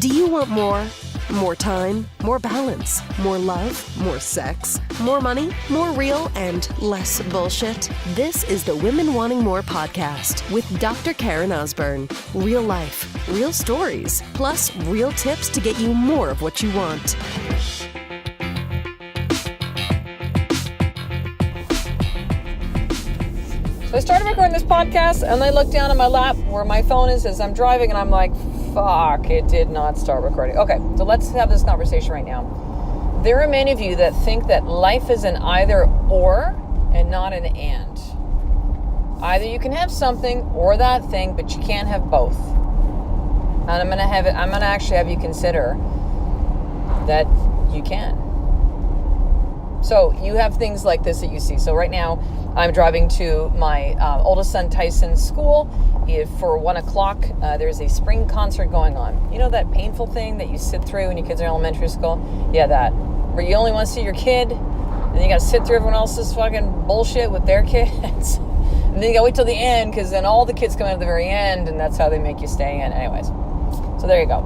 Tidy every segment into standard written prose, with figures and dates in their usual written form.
Do you want more? More time, more balance, more love, more sex, more money, more real, and less bullshit? This is the Women Wanting More podcast with Dr. Karen Osborne. Real life, real stories, plus real tips to get you more of what you want. So I started recording this podcast and I look down at my lap where my phone is as I'm driving and I'm like, fuck, it did not start recording. Okay, so let's have this conversation right now. There are many of you that think that life is an either or and not an and. Either you can have something or that thing, but you can't have both. And I'm gonna actually have you consider that you can. So you have things like this that you see. So right now I'm driving to my oldest son Tyson's school. For 1 o'clock, there's a spring concert going on. You know that painful thing that you sit through when your kids are in elementary school? Yeah, that. Where you only want to see your kid, and then you got to sit through everyone else's fucking bullshit with their kids. And then you got to wait till the end, because then all the kids come out at the very end, and that's how they make you stay in. Anyways, so there you go.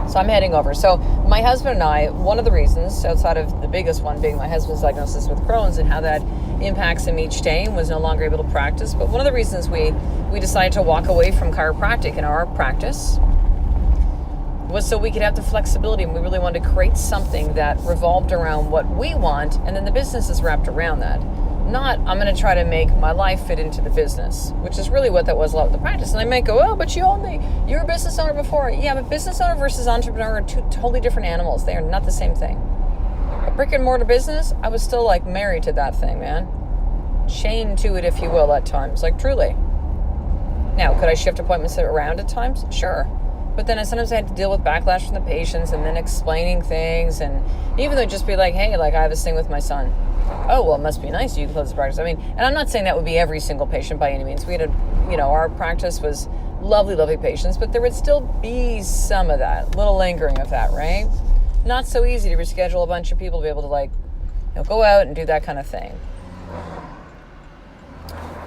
So I'm heading over. So my husband and I, one of the reasons, outside of the biggest one being my husband's diagnosis with Crohn's and how that impacts him each day and was no longer able to practice, but one of the reasons we decided to walk away from chiropractic in our practice was so we could have the flexibility, and we really wanted to create something that revolved around what we want, and then the business is wrapped around that. Not, I'm going to try to make my life fit into the business, which is really what that was a lot of the practice. And I might go, oh, but you were a business owner before. Yeah, but business owner versus entrepreneur are two totally different animals. They are not the same thing. A brick and mortar business, I was still like married to that thing, man. Chained to it, if you will, at times, like truly. Now, could I shift appointments around at times? Sure. But then sometimes I had to deal with backlash from the patients and then explaining things. And even though just be like, hey, like I have this thing with my son. Oh, well, it must be nice you can close the practice. I mean, and I'm not saying that would be every single patient by any means. We had our practice was lovely, lovely patients, but there would still be some of that, little lingering of that, right? Not so easy to reschedule a bunch of people to be able to go out and do that kind of thing.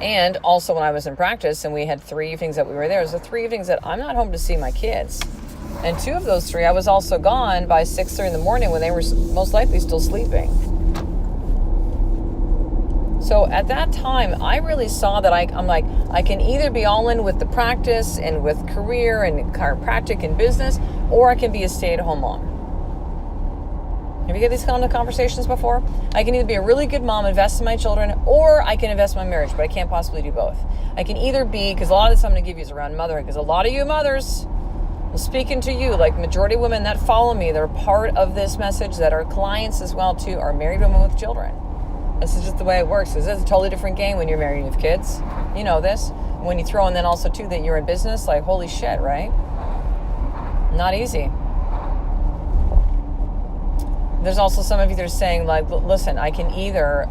And also when I was in practice and we had 3 evenings that we were there, it was the 3 evenings that I'm not home to see my kids. And 2 of those 3, I was also gone by 6:30 in the morning when they were most likely still sleeping. So at that time, I really saw that I'm like, I can either be all in with the practice and with career and chiropractic and business, or I can be a stay-at-home mom. Have you had these kind of conversations before? I can either be a really good mom, invest in my children, or I can invest in my marriage, but I can't possibly do both. I can either be, because a lot of this I'm going to give you is around motherhood, because a lot of you mothers, I'm speaking to you, like majority of women that follow me, they're part of this message, that are clients as well too, are married women with children. This is just the way it works. Because it's a totally different game when you're married with kids. You know this. When you throw in then also too that you're in business, like holy shit, right? Not easy. There's also some of you that are saying like, listen, I can either,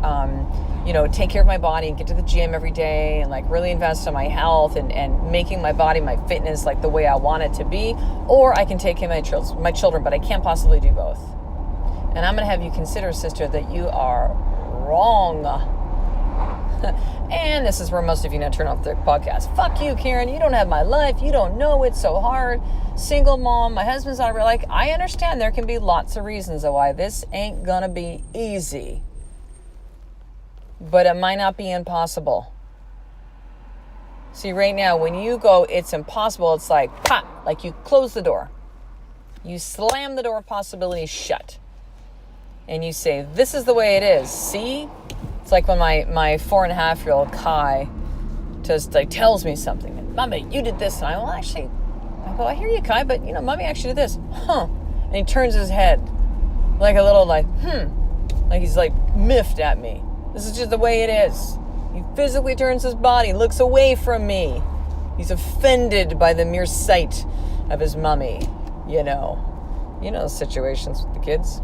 take care of my body and get to the gym every day and like really invest in my health and making my body, my fitness like the way I want it to be, or I can take care of my children, but I can't possibly do both. And I'm going to have you consider, sister, that you are wrong. And this is where most of you now turn off the podcast. Fuck you, Karen. You don't have my life. You don't know. It's so hard. Single mom. My husband's not really like, I understand there can be lots of reasons why this ain't gonna be easy. But it might not be impossible. See, right now, when you go, it's impossible, it's like, pop, like you close the door. You slam the door of possibility shut. And you say, this is the way it is. See? It's like when my 4.5-year-old Kai just like tells me something. Mommy, you did this. And I go, I hear you, Kai, but Mommy actually did this. Huh. And he turns his head like a little like he's like miffed at me. This is just the way it is. He physically turns his body, looks away from me. He's offended by the mere sight of his mummy. You know situations with the kids.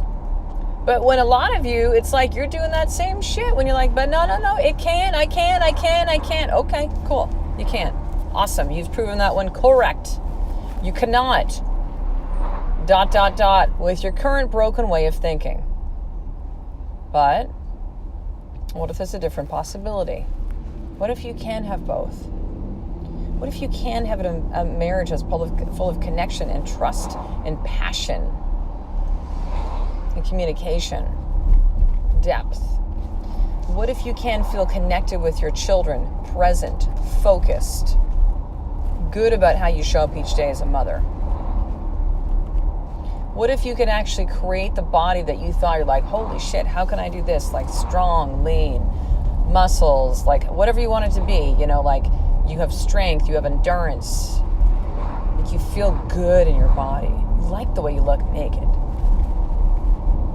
But when a lot of you, it's like you're doing that same shit when you're like, but no, I can. Okay, cool. You can. Awesome. You've proven that one correct. You cannot. ... with your current broken way of thinking. But what if there's a different possibility? What if you can have both? What if you can have a marriage that's full of connection and trust and passion and communication, depth? What if you can feel connected with your children, present, focused, good about how you show up each day as a mother? What if you could actually create the body that you thought, you're like, holy shit, how can I do this? Like strong, lean, muscles, like whatever you want it to be, like you have strength, you have endurance, like you feel good in your body. You like the way you look naked.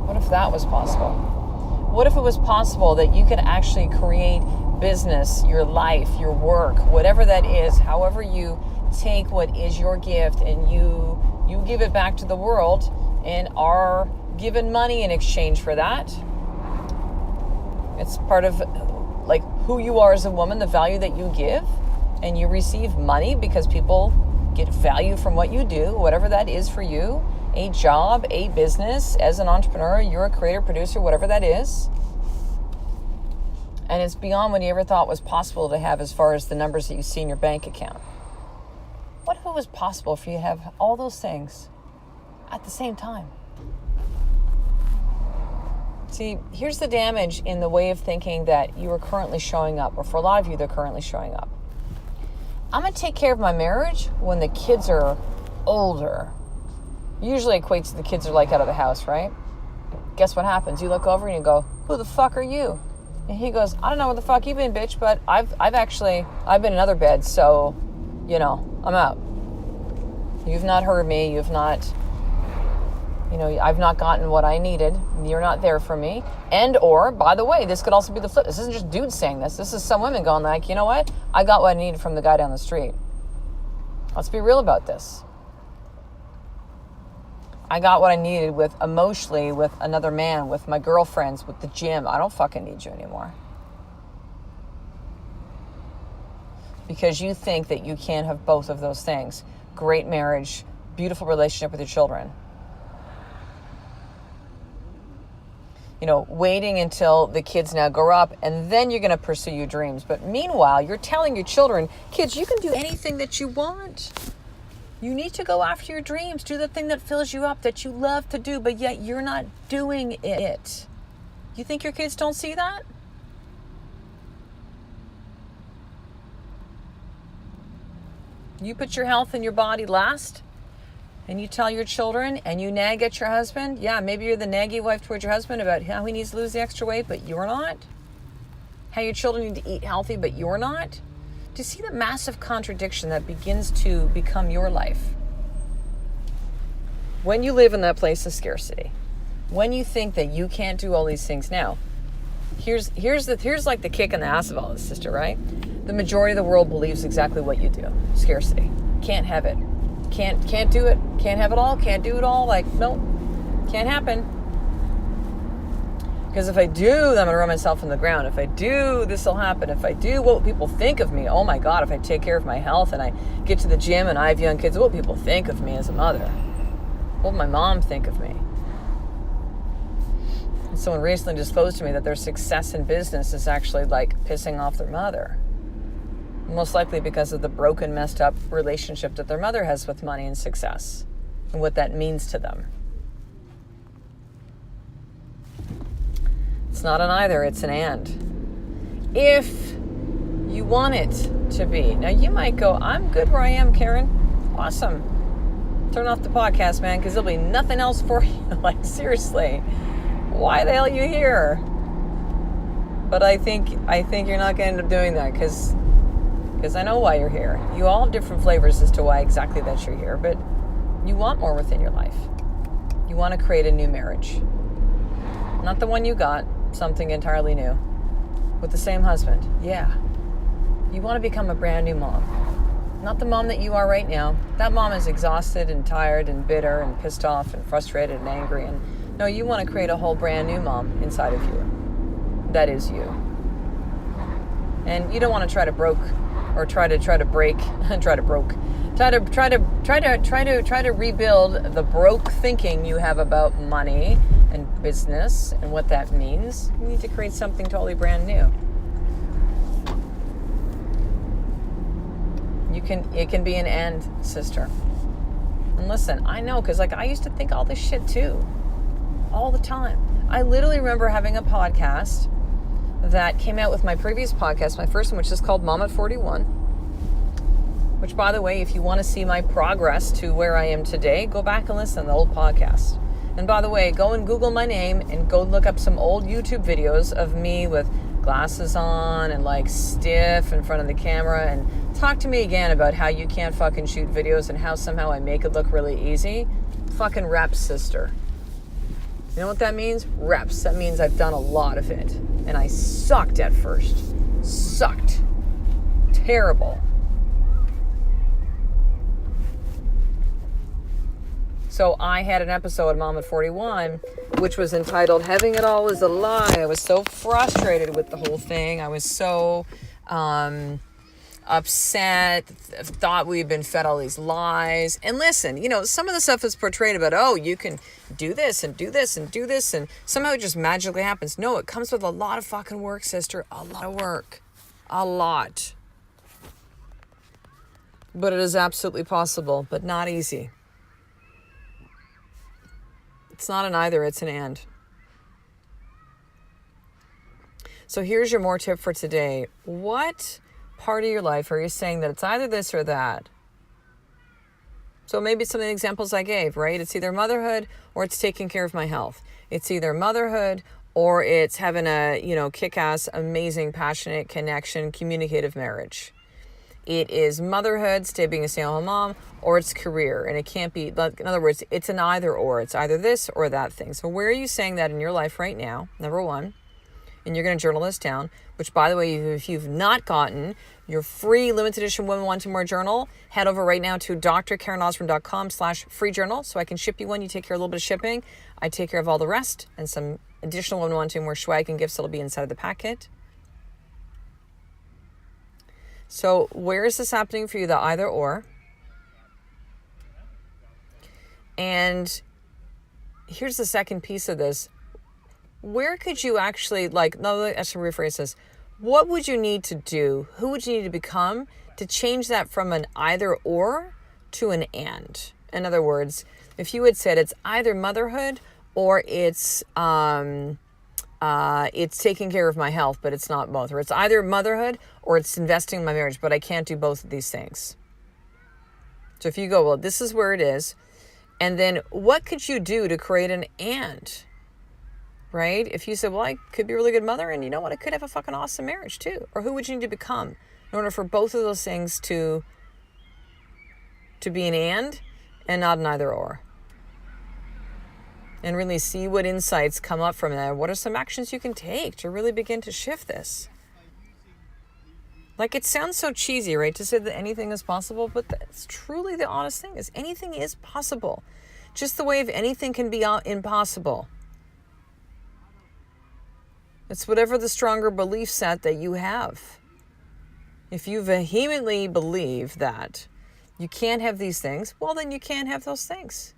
What if that was possible? What if it was possible that you could actually create business, your life, your work, whatever that is, however you take what is your gift and you give it back to the world and are given money in exchange for that? It's part of like who you are as a woman, the value that you give, and you receive money because people get value from what you do, whatever that is for you, a job, a business, as an entrepreneur, you're a creator, producer, whatever that is. And it's beyond what you ever thought was possible to have as far as the numbers that you see in your bank account. What if it was possible for you to have all those things at the same time? See, here's the damage in the way of thinking that you are currently showing up, or for a lot of you, they're currently showing up. I'm going to take care of my marriage when the kids are older. Usually equates to the kids are like out of the house, right? Guess what happens? You look over and you go, who the fuck are you? And he goes, I don't know where the fuck you been, bitch, but I've been in other beds, so, I'm out. You've not heard me. You've not, I've not gotten what I needed. You're not there for me. And or, by the way, this could also be the flip. This isn't just dudes saying this. This is some women going like, you know what? I got what I needed from the guy down the street. Let's be real about this. I got what I needed emotionally with another man, with my girlfriends, with the gym. I don't fucking need you anymore. Because you think that you can have both of those things. Great marriage, beautiful relationship with your children. Waiting until the kids now grow up and then you're going to pursue your dreams. But meanwhile, you're telling your children, kids, you can do anything that you want. You need to go after your dreams. Do the thing that fills you up, that you love to do, but yet you're not doing it. You think your kids don't see that? You put your health and your body last, and you tell your children, and you nag at your husband. Yeah, maybe you're the naggy wife towards your husband about how he needs to lose the extra weight, but you're not. How your children need to eat healthy, but you're not. Do you see the massive contradiction that begins to become your life? When you live in that place of scarcity, when you think that you can't do all these things now, here's like the kick in the ass of all this, sister, right? The majority of the world believes exactly what you do. Scarcity. Can't have it. Can't do it. Can't have it all. Can't do it all. Like, nope. Can't happen. Because if I do, then I'm going to run myself in the ground. If I do, this will happen. If I do, what will people think of me? Oh my God, if I take care of my health and I get to the gym and I have young kids, what will people think of me as a mother? What will my mom think of me? And someone recently disclosed to me that their success in business is actually like pissing off their mother. Most likely because of the broken, messed up relationship that their mother has with money and success and what that means to them. It's not an either, it's an and. If you want it to be. Now you might go, I'm good where I am, Karen. Awesome. Turn off the podcast, man, because there'll be nothing else for you. Like, seriously. Why the hell are you here? But I think you're not going to end up doing that because I know why you're here. You all have different flavors as to why exactly that you're here, but you want more within your life. You want to create a new marriage. Not the one you got, something entirely new. With the same husband. Yeah. You want to become a brand new mom. Not the mom that you are right now. That mom is exhausted and tired and bitter and pissed off and frustrated and angry. And no, you want to create a whole brand new mom inside of you. That is you. And you don't want to try to rebuild the broke thinking you have about money and business and what that means. You need to create something totally brand new. You It can be an and, sister. And listen, I know, because like I used to think all this shit too, all the time. I literally remember having a podcast that came out with my previous podcast, my first one, which is called Mom at 41. Which, by the way, if you want to see my progress to where I am today, go back and listen to the old podcast. And by the way, go and Google my name and go look up some old YouTube videos of me with glasses on and like stiff in front of the camera, and talk to me again about how you can't fucking shoot videos and how somehow I make it look really easy. Fucking reps, sister. You know what that means? Reps. That means I've done a lot of it. And I sucked at first. Sucked. Terrible. So I had an episode of Mom at 41, which was entitled Having It All Is a Lie. I was so frustrated with the whole thing. I was so upset, thought we'd been fed all these lies. And listen, you know, some of the stuff is portrayed about, oh, you can do this and do this and do this, and somehow it just magically happens. No, it comes with a lot of fucking work, sister. A lot of work. A lot. But it is absolutely possible, but not easy. It's not an either, it's an and. So here's your more tip for today. What part of your life are you saying that it's either this or that? So maybe some of the examples I gave, right? It's either motherhood or it's taking care of my health. It's either motherhood or it's having a, you know, kick-ass, amazing, passionate, connection, communicative marriage. It is motherhood, being a stay-at-home mom, or it's career. And it can't be, in other words, it's an either or. It's either this or that thing. So where are you saying that in your life right now? Number one. And you're going to journal this down, which, by the way, if you've not gotten your free limited edition Women Wanting More journal, head over right now to drkarenosborn.com/free journal so I can ship you one. You take care of a little bit of shipping. I take care of all the rest and some additional Women Wanting More swag and gifts that'll be inside of the packet. So where is this happening for you, the either or? And here's the second piece of this. Where could you actually, I should rephrase this. What would you need to do? Who would you need to become to change that from an either or to an and? In other words, if you had said it's either motherhood or it's taking care of my health, but it's not both. Or it's either motherhood or it's investing in my marriage, but I can't do both of these things. So if you go, well, this is where it is. And then what could you do to create an and? Right? If you said, well, I could be a really good mother, and you know what? I could have a fucking awesome marriage too. Or who would you need to become in order for both of those things to be an and not an either or? And really see what insights come up from that. What are some actions you can take to really begin to shift this? Like, it sounds so cheesy, right, to say that anything is possible, but that's truly the honest thing, is anything is possible. Just the way of anything can be impossible. It's whatever the stronger belief set that you have. If you vehemently believe that you can't have these things, well, then you can't have those things.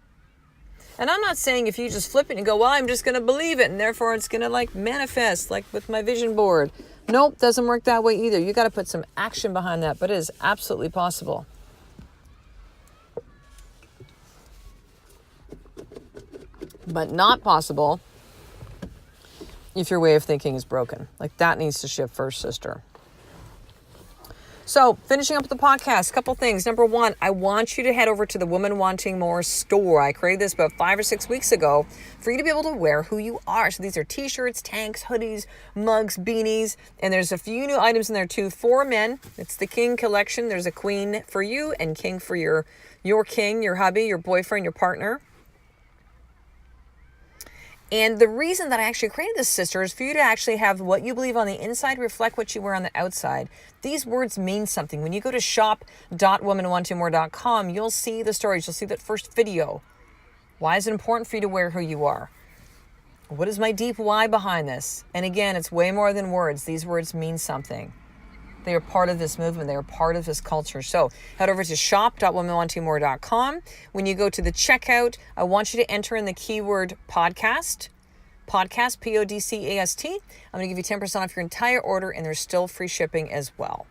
And I'm not saying if you just flip it and go, well, I'm just going to believe it and therefore it's going to manifest like with my vision board. Nope, doesn't work that way either. You got to put some action behind that, but it is absolutely possible. But not possible if your way of thinking is broken. Like, that needs to shift first, sister. So, finishing up the podcast, a couple things. Number one, I want you to head over to the Women Wanting More store. I created this about 5 or 6 weeks ago for you to be able to wear who you are. So these are t-shirts, tanks, hoodies, mugs, beanies, and there's a few new items in there too for men. It's the King collection. There's a queen for you and king for your king, your hubby, your boyfriend, your partner. And the reason that I actually created this, sister, is for you to actually have what you believe on the inside reflect what you wear on the outside. These words mean something. When you go to shop.womenwantingmore.com, you'll see the stories. You'll see that first video. Why is it important for you to wear who you are? What is my deep why behind this? And again, it's way more than words. These words mean something. They are part of this movement. They are part of this culture. So head over to shop.womenwantingmore.com. When you go to the checkout, I want you to enter in the keyword podcast, podcast, P-O-D-C-A-S-T. I'm going to give you 10% off your entire order, and there's still free shipping as well.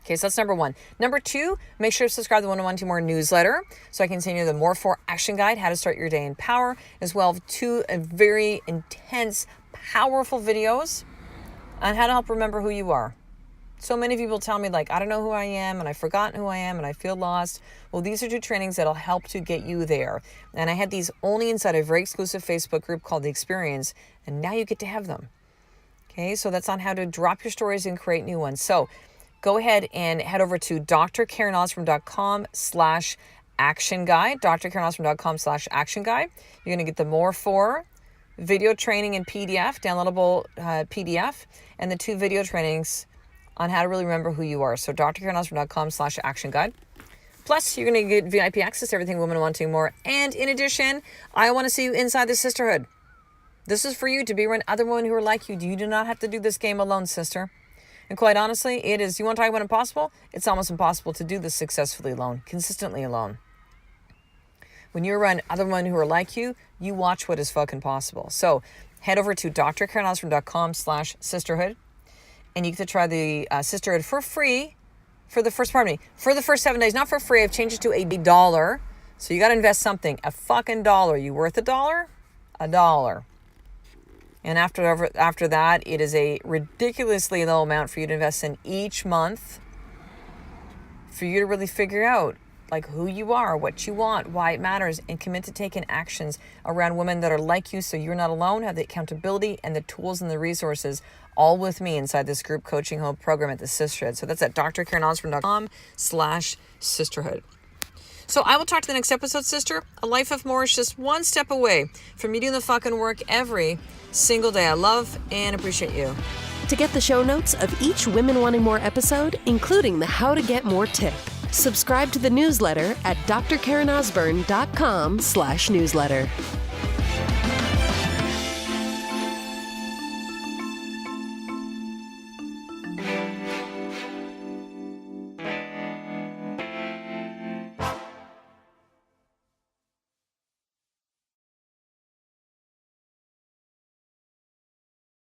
Okay, so that's number one. Number two, make sure to subscribe to the Women Wanting More newsletter so I can send you the More For Action Guide, how to start your day in power, as well as two very intense, powerful videos on how to help remember who you are. So many people tell me, like, I don't know who I am, and I've forgotten who I am, and I feel lost. Well, these are two trainings that'll help to get you there. And I had these only inside a very exclusive Facebook group called The Experience, and now you get to have them. Okay, so that's on how to drop your stories and create new ones. So go ahead and head over to drkarenosborn.com/action guide, drkarenosborn.com/action guide. You're going to get the More For video training in PDF, downloadable PDF, and the two video trainings on how to really remember who you are. So drkarenosborn.com/action guide. Plus, you're going to get VIP access to everything Women Wanting More. And in addition, I want to see you inside the sisterhood. This is for you to be around other women who are like you. You do not have to do this game alone, sister. And quite honestly, it is, you want to talk about impossible? It's almost impossible to do this successfully alone, consistently alone. When you're around other women who are like you, you watch what is fucking possible. So head over to drkarenosborn.com/sisterhood, and you get to try the sisterhood for free for the first 7 days. Not for free. I've changed it to $1. So you got to invest something, a fucking dollar. You worth $1? $1. And after that, it is a ridiculously low amount for you to invest in each month for you to really figure out like who you are, what you want, why it matters, and commit to taking actions around women that are like you so you're not alone, have the accountability and the tools and the resources all with me inside this group coaching home program at the Sisterhood. So that's at drkarenosborn.com/sisterhood. So I will talk to the next episode, sister. A life of more is just one step away from you doing the fucking work every single day. I love and appreciate you. To get the show notes of each Women Wanting More episode, including the How to Get More tip, subscribe to the newsletter at drkarenosborn.com/newsletter.